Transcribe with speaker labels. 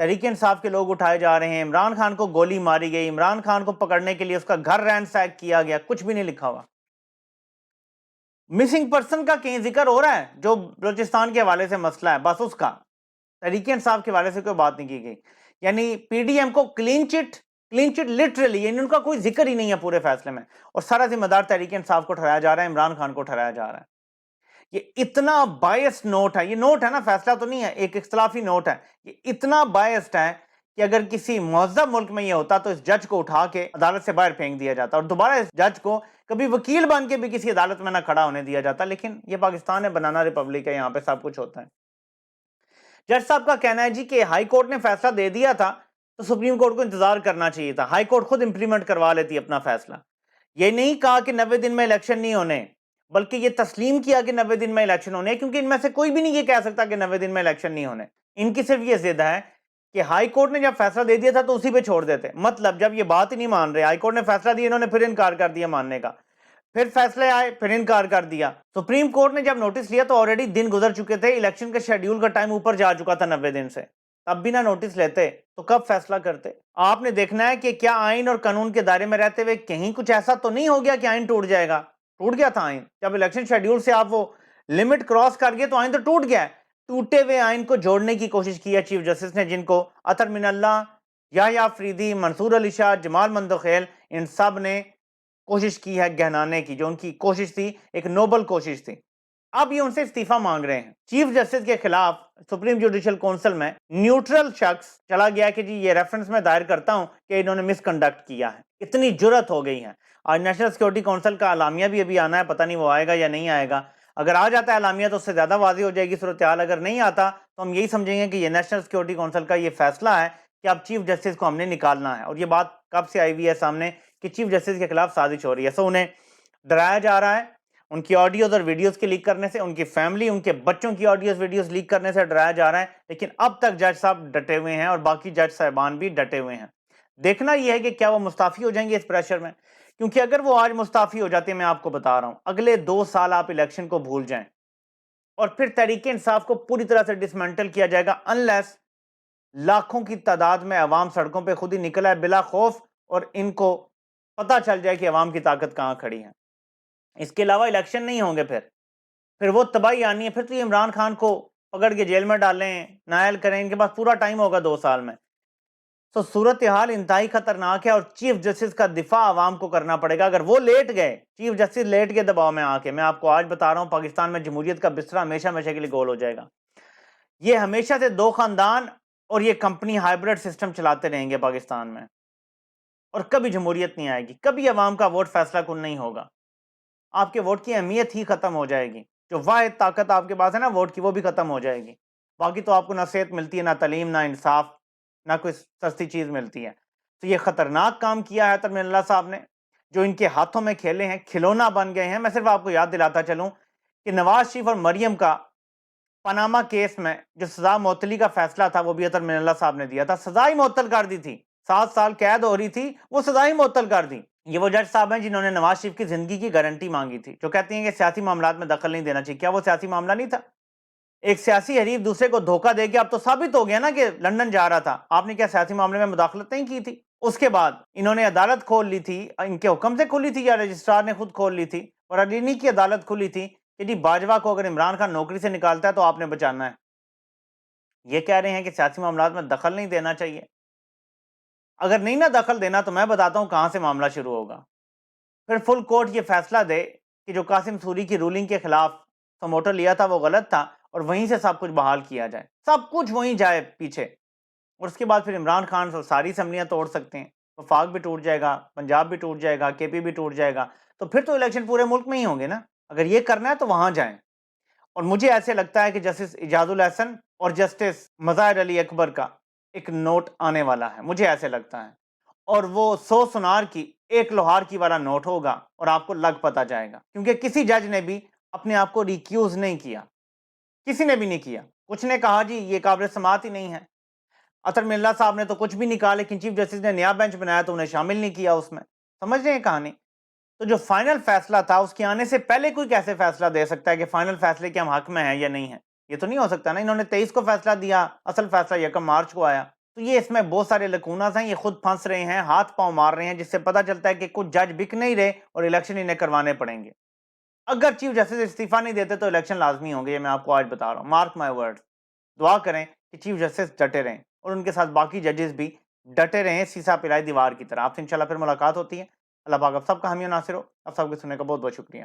Speaker 1: تحریک انصاف کے لوگ اٹھائے جا رہے ہیں، عمران خان کو گولی ماری گئی، عمران خان کو پکڑنے کے لیے اس کا گھر رینسیک کیا گیا، کچھ بھی نہیں لکھا ہوا۔ مسنگ پرسن کا کہیں ذکر ہو رہا ہے جو بلوچستان کے حوالے سے مسئلہ ہے، بس اس کا تحریک انصاف کے حوالے سے کوئی بات نہیں کی گئی۔ یعنی پی ڈی ایم کو کلین چٹ لٹرلی، یعنی ان کا کوئی ذکر ہی نہیں ہے پورے فیصلے میں، اور سارا ذمہ دار تحریک انصاف کو ٹھہرایا جا رہا ہے، عمران خان کو ٹھہرایا جا رہا ہے۔ یہ اتنا بائس نوٹ ہے، یہ نوٹ ہے نا، فیصلہ تو نہیں ہے، ایک اختلافی نوٹ ہے، یہ اتنا بائسڈ ہے کہ اگر کسی مہذب ملک میں یہ ہوتا تو اس جج کو اٹھا کے عدالت سے باہر پھینک دیا جاتا، اور دوبارہ اس جج کو کبھی وکیل بن کے بھی کسی عدالت میں نہ کھڑا ہونے دیا جاتا۔ لیکن یہ پاکستان ہے، بنانا ریپبلک ہے، یہاں پہ سب کچھ ہوتا ہے۔ جج صاحب کا کہنا ہے جی کہ ہائی کورٹ نے فیصلہ دے دیا تھا تو سپریم کورٹ کو انتظار کرنا چاہیے تھا، ہائی کورٹ خود امپلیمنٹ کروا لیتی اپنا فیصلہ۔ یہ نہیں کہا کہ 90 دن میں الیکشن نہیں ہونے، بلکہ یہ تسلیم کیا کہ 90 دن میں الیکشن ہونے، کیونکہ ان میں سے کوئی بھی نہیں یہ کہہ سکتا کہ 90 دن میں الیکشن نہیں ہونے۔ ان کی صرف یہ ضد ہے کہ ہائی کورٹ نے جب فیصلہ دے دیا تھا تو اسی پہ چھوڑ دیتے، مطلب جب یہ بات ہی نہیں مان رہے، ہائی کورٹ نے فیصلہ دیا، انہوں نے پھر انکار کر دیا ماننے کا، پھر فیصلے آئے، پھر انکار کر دیا۔ سپریم کورٹ نے جب نوٹس لیا تو آلریڈی دن گزر چکے تھے، الیکشن کے شیڈیول کا ٹائم اوپر جا چکا تھا 90 دن سے، تب بھی نہ نوٹس لیتے تو کب فیصلہ کرتے؟ آپ نے دیکھنا ہے کہ کیا آئین اور قانون کے دائرے میں رہتے ہوئے کہیں کچھ ایسا تو نہیں ہو گیا کہ آئین ٹوٹ جائے گا؟ ٹوٹ گیا تھا آئین، جب الیکشن شیڈیول سے آپ وہ لمٹ کراس کر گئے تو آئین تو ٹوٹ گیا ہے۔ ٹوٹے ہوئے آئین کو جوڑنے کی کوشش کی ہے چیف جسٹس نے، جن کو اطہر من اللہ، یحییٰ فریدی، منصور علی شاہ، جمال مندوخیل، ان سب نے کوشش کی ہے گہنانے کی، جو ان کی کوشش تھی ایک نوبل کوشش تھی۔ اب یہ ان سے استعفیٰ مانگ رہے ہیں۔ چیف جسٹس کے خلاف سپریم جوڈیشل کونسل میں نیوٹرل شخص چلا گیا کہ جی یہ ریفرنس میں دائر کرتا ہوں کہ انہوں نے مس کنڈکٹ کیا ہے۔ اتنی جرت ہو گئی ہے۔ آج نیشنل سیکورٹی کونسل کا اعلامیہ بھی ابھی آنا ہے، پتہ نہیں وہ آئے گا یا نہیں آئے گا۔ اگر آ جاتا ہے اعلامیہ تو اس سے زیادہ واضح ہو جائے گی صورتحال، اگر نہیں آتا تو ہم یہی سمجھیں گے کہ یہ نیشنل سیکورٹی کونسل کا یہ فیصلہ ہے کہ اب چیف جسٹس کو ہم نے نکالنا ہے، اور یہ بات کب سے آئی ہوئی ہے سامنے کہ چیف جسٹس کے خلاف سازش ہو رہی ہے۔ سو انہیں ڈرایا جا رہا ہے، ان کی آڈیوز اور ویڈیوز کے لیک کرنے سے، ان کی فیملی، ان کے بچوں کی آڈیوز ویڈیوز لیک کرنے سے ڈرایا جا رہا ہے، لیکن اب تک جج صاحب ڈٹے ہوئے ہیں اور باقی جج صاحبان بھی ڈٹے ہوئے ہیں۔ دیکھنا یہ ہے کہ کیا وہ مستعفی ہو جائیں گے اس پریشر میں، کیونکہ اگر وہ آج مستعفی ہو جاتے ہیں، میں آپ کو بتا رہا ہوں اگلے 2 سال آپ الیکشن کو بھول جائیں، اور پھر تحریک انصاف کو پوری طرح سے ڈسمنٹل کیا جائے گا، انلیس لاکھوں کی تعداد میں عوام سڑکوں پہ خود ہی نکلا ہے بلا خوف، اور ان کو پتہ چل جائے کہ عوام کی طاقت کہاں کھڑی ہے۔ اس کے علاوہ الیکشن نہیں ہوں گے، پھر وہ تباہی آنی ہے، پھر تو یہ عمران خان کو پکڑ کے جیل میں ڈالیں، نائل کریں، ان کے پاس پورا ٹائم ہوگا 2 سال میں۔ تو صورتحال انتہائی خطرناک ہے، اور چیف جسٹس کا دفاع عوام کو کرنا پڑے گا۔ اگر وہ لیٹ گئے، چیف جسٹس لیٹ کے دباؤ میں آ کے، میں آپ کو آج بتا رہا ہوں پاکستان میں جمہوریت کا بستر ہمیشہ ہمیشہ کے لیے گول ہو جائے گا۔ یہ ہمیشہ سے 2 خاندان اور یہ کمپنی ہائیبرڈ سسٹم چلاتے رہیں گے پاکستان میں، اور کبھی جمہوریت نہیں آئے گی، کبھی عوام کا ووٹ فیصلہ کن نہیں ہوگا۔ آپ کے ووٹ کی اہمیت ہی ختم ہو جائے گی، جو واحد طاقت آپ کے پاس ہے نا ووٹ کی، وہ بھی ختم ہو جائے گی۔ باقی تو آپ کو نہ صحت ملتی ہے، نہ تعلیم، نہ انصاف، نہ کوئی سستی چیز ملتی ہے۔ تو یہ خطرناک کام کیا ہے اطہر من اللہ صاحب نے، جو ان کے ہاتھوں میں کھیلے ہیں، کھلونا بن گئے ہیں۔ میں صرف آپ کو یاد دلاتا چلوں کہ نواز شریف اور مریم کا پاناما کیس میں جو سزا معطلی کا فیصلہ تھا، وہ بھی اطہر من اللہ صاحب نے دیا تھا، سزا ہی معطل کر دی تھی، 7 سال قید ہو رہی تھی، وہ سزا ہی معطل کر دی۔ یہ وہ جج صاحب ہیں جنہوں نے نواز شریف کی زندگی کی گارنٹی مانگی تھی، جو کہتی ہیں کہ سیاسی معاملات میں دخل نہیں دینا چاہیے۔ کیا وہ سیاسی معاملہ نہیں تھا؟ ایک سیاسی حریف دوسرے کو دھوکہ دے کے اب تو ثابت ہو گیا نا کہ لندن جا رہا تھا، آپ نے کیا سیاسی معاملے میں مداخلت نہیں کی تھی؟ اس کے بعد انہوں نے عدالت کھول لی تھی، ان کے حکم سے کھولی تھی یا رجسٹرار نے خود کھول لی تھی؟ اور عدلیہ کی عدالت کھلی تھی کہ جی باجوہ کو اگر عمران خان نوکری سے نکالتا ہے تو آپ نے بچانا ہے۔ یہ کہہ رہے ہیں کہ سیاسی معاملات میں دخل نہیں دینا چاہیے۔ اگر نہیں نہ دخل دینا تو میں بتاتا ہوں کہاں سے معاملہ شروع ہوگا۔ پھر فل کورٹ یہ فیصلہ دے کہ جو قاسم سوری کی رولنگ کے خلاف سموٹو لیا تھا وہ غلط تھا، اور وہیں سے سب کچھ بحال کیا جائے، سب کچھ وہیں جائے پیچھے، اور اس کے بعد پھر عمران خان ساری اسمبلیاں توڑ سکتے ہیں، وفاق بھی ٹوٹ جائے گا، پنجاب بھی ٹوٹ جائے گا، کے پی بھی ٹوٹ جائے گا، تو پھر تو الیکشن پورے ملک میں ہی ہوں گے نا۔ اگر یہ کرنا ہے تو وہاں جائیں۔ اور مجھے ایسے لگتا ہے کہ جسٹس اعجاز الحسن اور جسٹس مظاہر علی اکبر کا ایک نوٹ آنے والا ہے، مجھے ایسے لگتا ہے، اور وہ 100 سنار کی 1 لوہار کی والا نوٹ ہوگا، اور آپ کو لگ پتا جائے گا، کیونکہ کسی جج نے بھی اپنے آپ کو ریکیوز نہیں کیا، کسی نے بھی نہیں کیا، کچھ نے کہا جی یہ قابل سماعت ہی نہیں ہے۔ اطہر من اللہ صاحب نے تو کچھ بھی نہیں کہا، لیکن چیف جسٹس نے نیا بینچ بنایا تو انہیں شامل نہیں کیا اس میں۔ سمجھ رہے ہیں کہانی؟ تو جو فائنل فیصلہ تھا اس کے آنے سے پہلے کوئی کیسے فیصلہ دے سکتا ہے کہ فائنل فیصلے کے ہم حق میں ہیں یا نہیں ہیں؟ یہ تو نہیں ہو سکتا نا۔ انہوں نے 23 کو فیصلہ دیا، اصل فیصلہ 1 مارچ کو آیا۔ تو یہ اس میں بہت سارے لکوناز ہیں، یہ خود پھنس رہے ہیں، ہاتھ پاؤں مار رہے ہیں، جس سے پتہ چلتا ہے کہ کچھ جج بک نہیں رہے اور الیکشن انہیں کروانے پڑیں گے۔ اگر چیف جسٹس استعفیٰ نہیں دیتے تو الیکشن لازمی ہوں گے، یہ میں آپ کو آج بتا رہا ہوں، مارک مائی ورڈ۔ دعا کریں کہ چیف جسٹس ڈٹے رہیں اور ان کے ساتھ باقی ججز بھی ڈٹے رہیں سیسا پلائی دیوار کی طرح۔ آپ سے انشاءاللہ پھر ملاقات ہوتی ہے۔ اللہ پاک آپ سب کا حامی و ناصر ہو۔ آپ سب کے سننے کا بہت بہت شکریہ۔